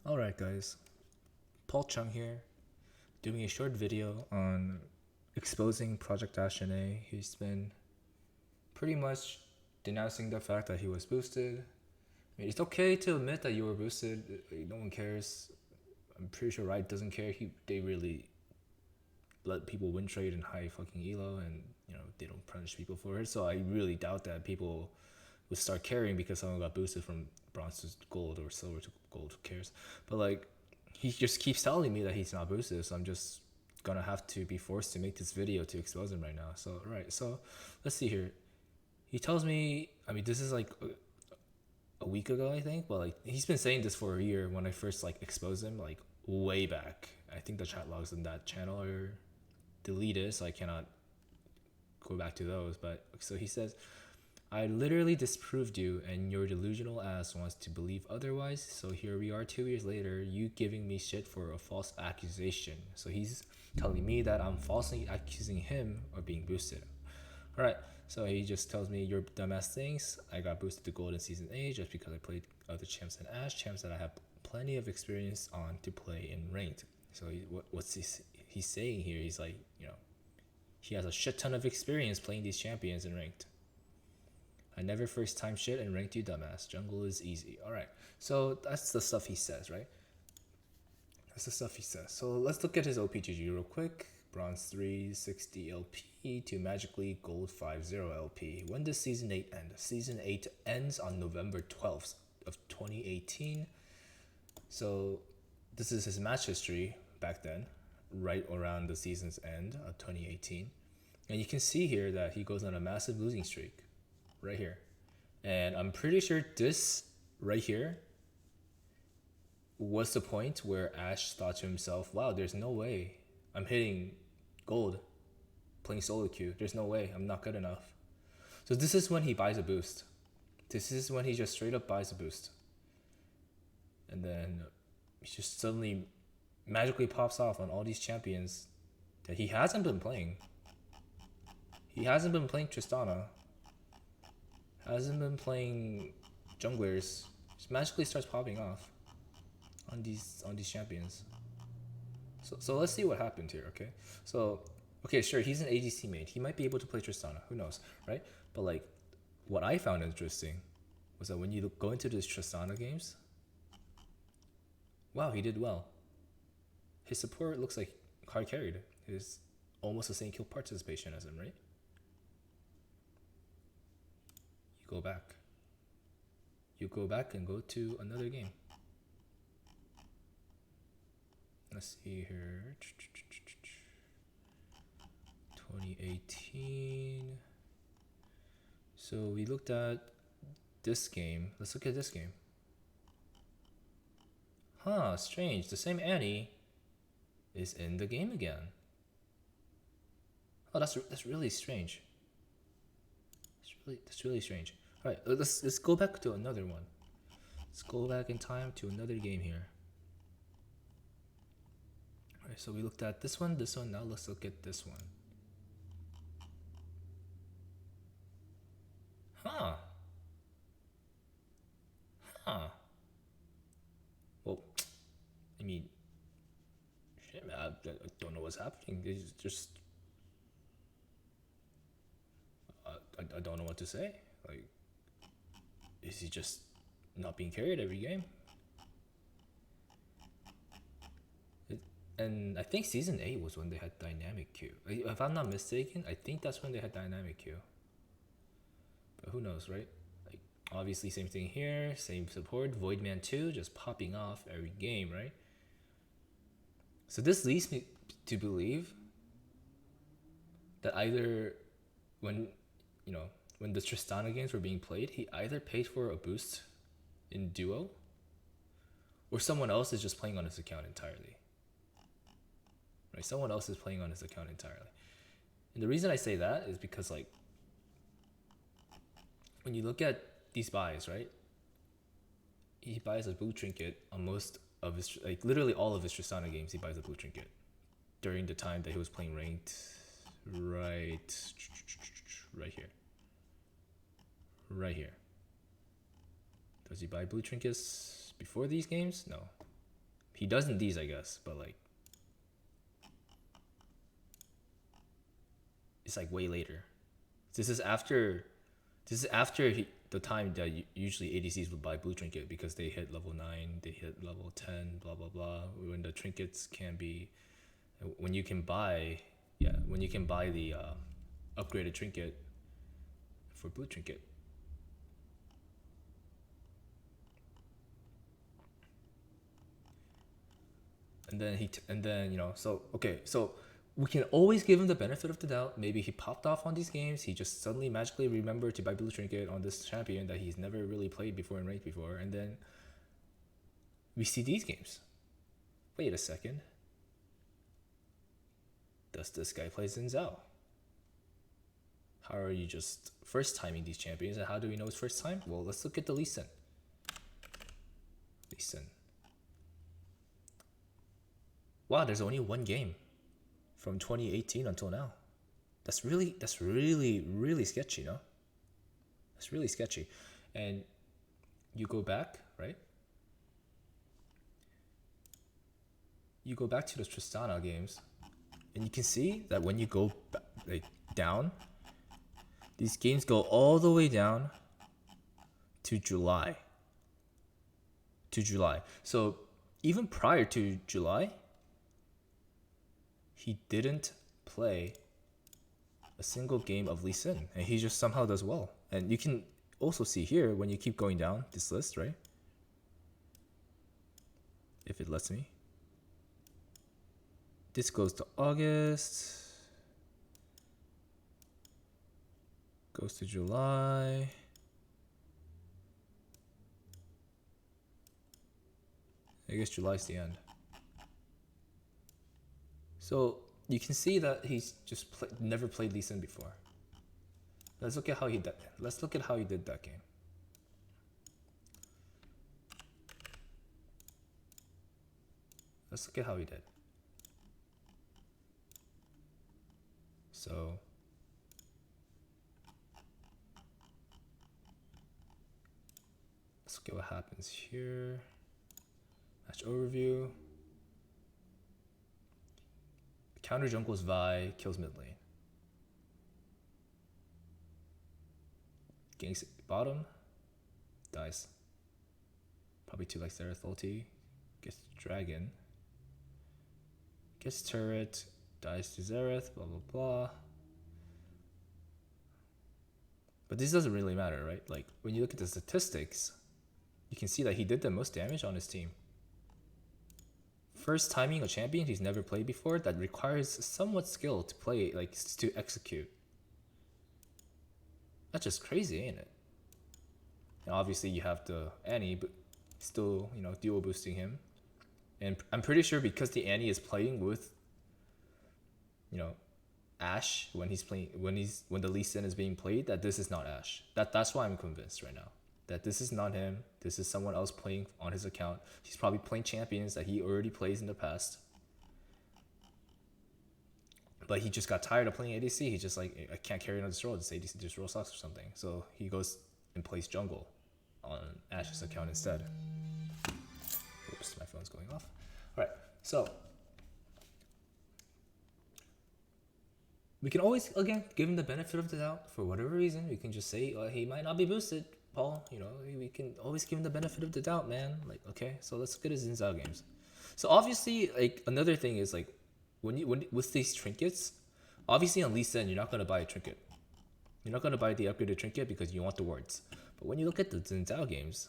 Alright guys, Paul Chung here, doing a short video on exposing ProjectAshe. He's been pretty much denouncing the fact that he was boosted. I mean, it's okay to admit that you were boosted, no one cares. I'm pretty sure Riot doesn't care. They really let people win trade in high fucking elo, and they don't punish people for it, so I really doubt that people would start caring because someone got boosted from bronze to gold or silver to gold. Who cares? But like, he just keeps telling me that he's not boosted, so I'm just gonna have to be forced to make this video to expose him right now. So so let's see here. He tells me, I mean, this is like a week ago, I think, but like he's been saying this for a year. When I first like exposed him, like way back, I think the chat logs in that channel are deleted, so I cannot go back to those. But so he says, I literally disproved you, and your delusional ass wants to believe otherwise, so here we are 2 years later, you giving me shit for a false accusation. So he's telling me that I'm falsely accusing him of being boosted. Alright, so he just tells me, your dumbass things, I got boosted to gold in Season 8 just because I played other champs than Ashe, champs that I have plenty of experience on to play in ranked. So what's he's saying here, he's like, he has a shit ton of experience playing these champions in ranked. I never first time shit and ranked you, dumbass. Jungle is easy. Alright, so that's the stuff he says, right? That's the stuff he says. So let's look at his OPGG real quick. Bronze 3, 60 LP to magically gold 50 LP. When does Season 8 end? Season 8 ends on November 12th of 2018. So this is his match history back then, right around the season's end of 2018. And you can see here that he goes on a massive losing streak. Right here, and I'm pretty sure this right here was the point where Ashe thought to himself, wow, there's no way I'm hitting gold playing solo queue. There's no way, I'm not good enough. So this is when he buys a boost. This is when he just straight up buys a boost, and then he just suddenly magically pops off on all these champions that he hasn't been playing. He hasn't been playing Tristana, hasn't been playing junglers, just magically starts popping off on these champions. So let's see what happened here, okay? So, okay, sure, he's an ADC main. He might be able to play Tristana, who knows, right? But like, what I found interesting was that when you go into these Tristana games, wow, he did well. His support looks like hard carried. He's almost the same kill participation as him, right? Go back. You go back and go to another game. Let's see here. 2018. So we looked at this game. Let's look at this game. Huh, strange. The same Annie is in the game again. Oh, that's really strange. That's really strange. All right, let's go back to another one. Let's go back in time to another game here. All right, so we looked at this one. Now let's look at this one. Huh. Well, I mean, shit, man, I don't know what's happening. It's just, I don't know what to say. Like, is he just not being carried every game? And I think Season 8 was when they had Dynamic Q. If I'm not mistaken, I think that's when they had Dynamic Q. But who knows, right? Like, obviously same thing here, same support. Voidman 2 just popping off every game, right? So this leads me to believe that either when the Tristana games were being played, he either paid for a boost in duo, or someone else is just playing on his account entirely. Right? Someone else is playing on his account entirely. And the reason I say that is because, like, when you look at these buys, right? He buys a blue trinket on most of his, like, literally all of his Tristana games, he buys a blue trinket during the time that he was playing ranked. Right here. Right here. Does he buy blue trinkets before these games? No. He does in these, I guess, but like it's like way later. This is after the time that usually ADCs would buy blue trinket because they hit level 9, they hit level 10, blah blah blah. When the trinkets can be, when you can buy, when you can buy the upgraded trinket for blue trinket. And then you know, so okay, so we can always give him the benefit of the doubt. Maybe he popped off on these games. He just suddenly magically remembered to buy blue trinket on this champion that he's never really played before in ranked before, and then we see these games. Wait a second. Does this guy play Xin Zhao? How are you just first timing these champions, and how do we know it's first time? Well, let's look at the Lee Sin. Lee Sin. Wow, there's only one game from 2018 until now. That's really sketchy, no? That's really sketchy. And you go back, right? You go back to the Tristana games, and you can see that when you go like down, these games go all the way down to July. So even prior to July, he didn't play a single game of Lee Sin, and he just somehow does well. And you can also see here when you keep going down this list, right? If it lets me. This goes to August. Goes to July. I guess July's the end. So you can see that he's just never played Lee Sin before. Let's look at how he did. Let's look at how he did that game. Let's look at how he did. So let's look at what happens here. Match overview. Counter jungles Vi, kills mid lane. Ganks bottom, dies. Probably 2 like Xerath ulti. Gets dragon. Gets turret, dies to Xerath, blah blah blah. But this doesn't really matter, right? Like when you look at the statistics, you can see that he did the most damage on his team. First timing a champion he's never played before that requires somewhat skill to play, like to execute. That's just crazy, ain't it? And obviously you have the Annie, but still, you know, duo boosting him. And I'm pretty sure because the Annie is playing with, you know, Ashe when he's playing, when the Lee Sin is being played, that this is not Ashe. That's why I'm convinced right now that this is not him. This is someone else playing on his account. He's probably playing champions that he already plays in the past. But he just got tired of playing ADC. He's just like, I can't carry on this role. This ADC just role sucks or something. So he goes and plays jungle on Ashe's account instead. Oops, my phone's going off. All right, so we can always, again, give him the benefit of the doubt. For whatever reason, we can just say, he might not be boosted, Paul. You know, we can always give him the benefit of the doubt, man. Like, okay, so let's look at his Xin Zhao games. So obviously, like, another thing is, like, when with these trinkets, obviously on Lee Sin, you're not going to buy a trinket. You're not going to buy the upgraded trinket because you want the wards. But when you look at the Xin Zhao games,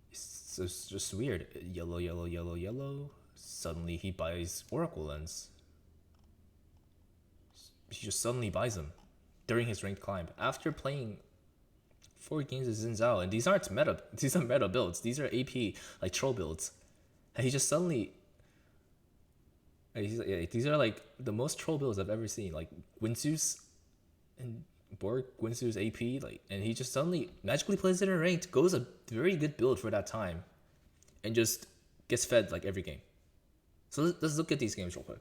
it's just weird. Yellow, yellow, yellow, yellow. Suddenly he buys Oracle Lens. He just suddenly buys them during his ranked climb after playing 4 games of Xin Zhao, and these aren't meta. These are meta builds. These are AP like troll builds, and he just suddenly. These are like the most troll builds I've ever seen. Like Winsu's and Borg Winsu's AP, like, and he just suddenly magically plays it in ranked, goes a very good build for that time, and just gets fed like every game. So let's look at these games real quick.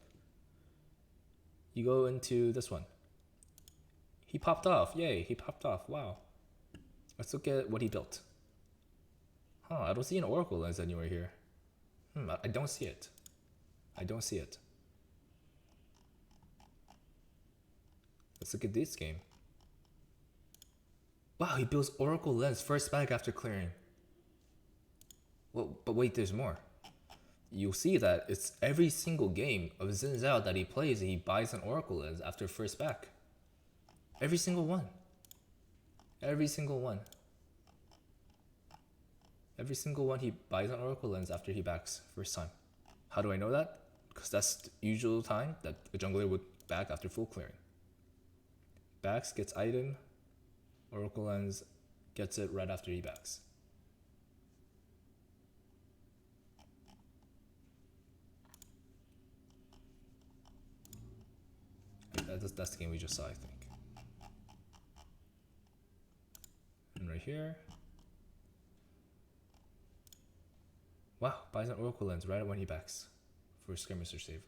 You go into this one. He popped off. Yay, he popped off. Wow. Let's look at what he built. Huh, I don't see an Oracle Lens anywhere here. I don't see it. I don't see it. Let's look at this game. Wow, he builds Oracle Lens first back after clearing. Well, but wait, there's more. You'll see that it's every single game of Xin Zhao that he plays, he buys an Oracle Lens after first back. Every single one. Every single one. Every single one he buys an Oracle Lens after he backs first time. How do I know that? Because that's the usual time that a jungler would back after full clearing. Backs, gets item, Oracle Lens, gets it right after he backs. That's the game we just saw, I think. And right here. Wow, buys an Oracle Lens right when he backs for Skirmisher Saver.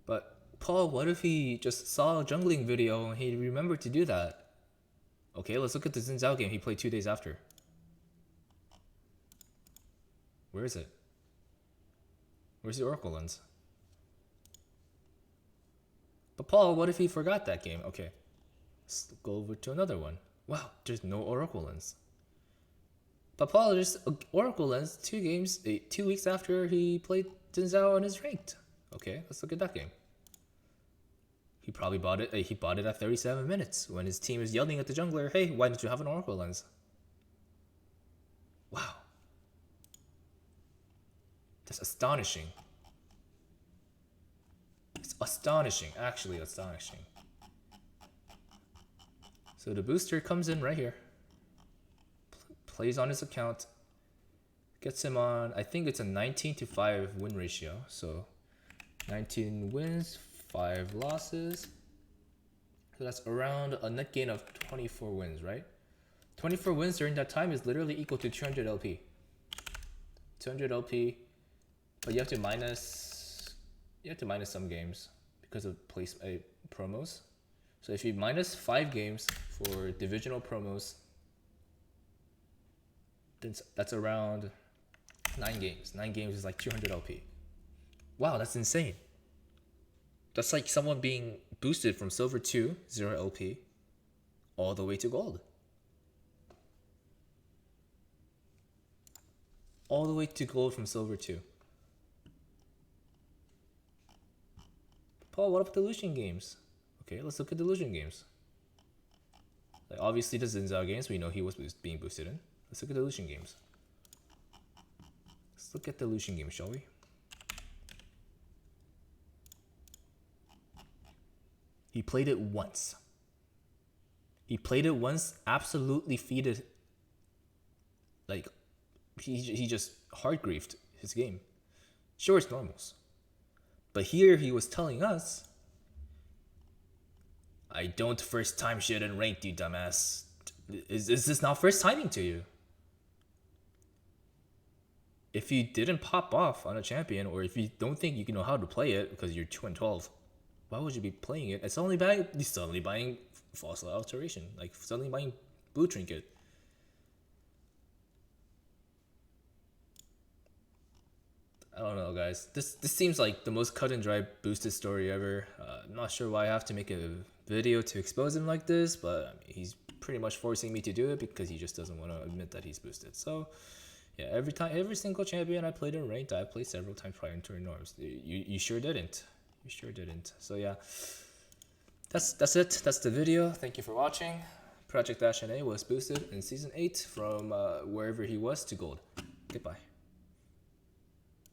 But Paul, what if he just saw a jungling video and he remembered to do that? Okay, let's look at the Xin Zhao game he played 2 days after. Where is it? Where's the Oracle Lens? But Paul, what if he forgot that game? Okay, let's go over to another one. Wow, there's no Oracle Lens. But Paul, there's Oracle Lens 2 games, 2 weeks after he played Xin Zhao on his ranked. Okay, let's look at that game. He probably bought it. He bought it at 37 minutes when his team is yelling at the jungler, "Hey, why don't you have an Oracle Lens?" Wow, that's astonishing. It's astonishing, actually astonishing. So the booster comes in right here, plays on his account, gets him on, I think it's a 19-5 win ratio. So 19 wins, 5 losses. So that's around a net gain of 24 wins, right? 24 wins during that time is literally equal to 200 LP. 200 LP, but you have to minus some games because of promos. So if you minus 5 games for divisional promos, then that's around 9 games. 9 games is like 200 LP. Wow, that's insane. That's like someone being boosted from silver 2, 0 LP, all the way to gold. All the way to gold from silver 2. Paul, what about the Lucian games? Okay, let's look at the Lucian games. Like obviously the Xin Zhao games, we know he was being boosted in. Let's look at the Lucian games. Let's look at the Lucian games, shall we? He played it once. He played it once, absolutely feeded. Like, he just hard griefed his game. Sure, it's normals. But here he was telling us, I don't first time shit in ranked, you dumbass. Is this not first timing to you? If you didn't pop off on a champion, or if you don't think you know how to play it because you're 2-12, why would you be playing it? It's suddenly buying Fossil Alteration, like suddenly buying Blue Trinket. I don't know, guys. This seems like the most cut and dry boosted story ever. I'm not sure why I have to make a video to expose him like this, but I mean, he's pretty much forcing me to do it because he just doesn't want to admit that he's boosted. So yeah, every single champion I played in ranked, I played several times prior to norms. You sure didn't. You sure didn't. So yeah, that's it. That's the video. Thank you for watching. ProjectAshe was boosted in season 8 from wherever he was to gold. Goodbye.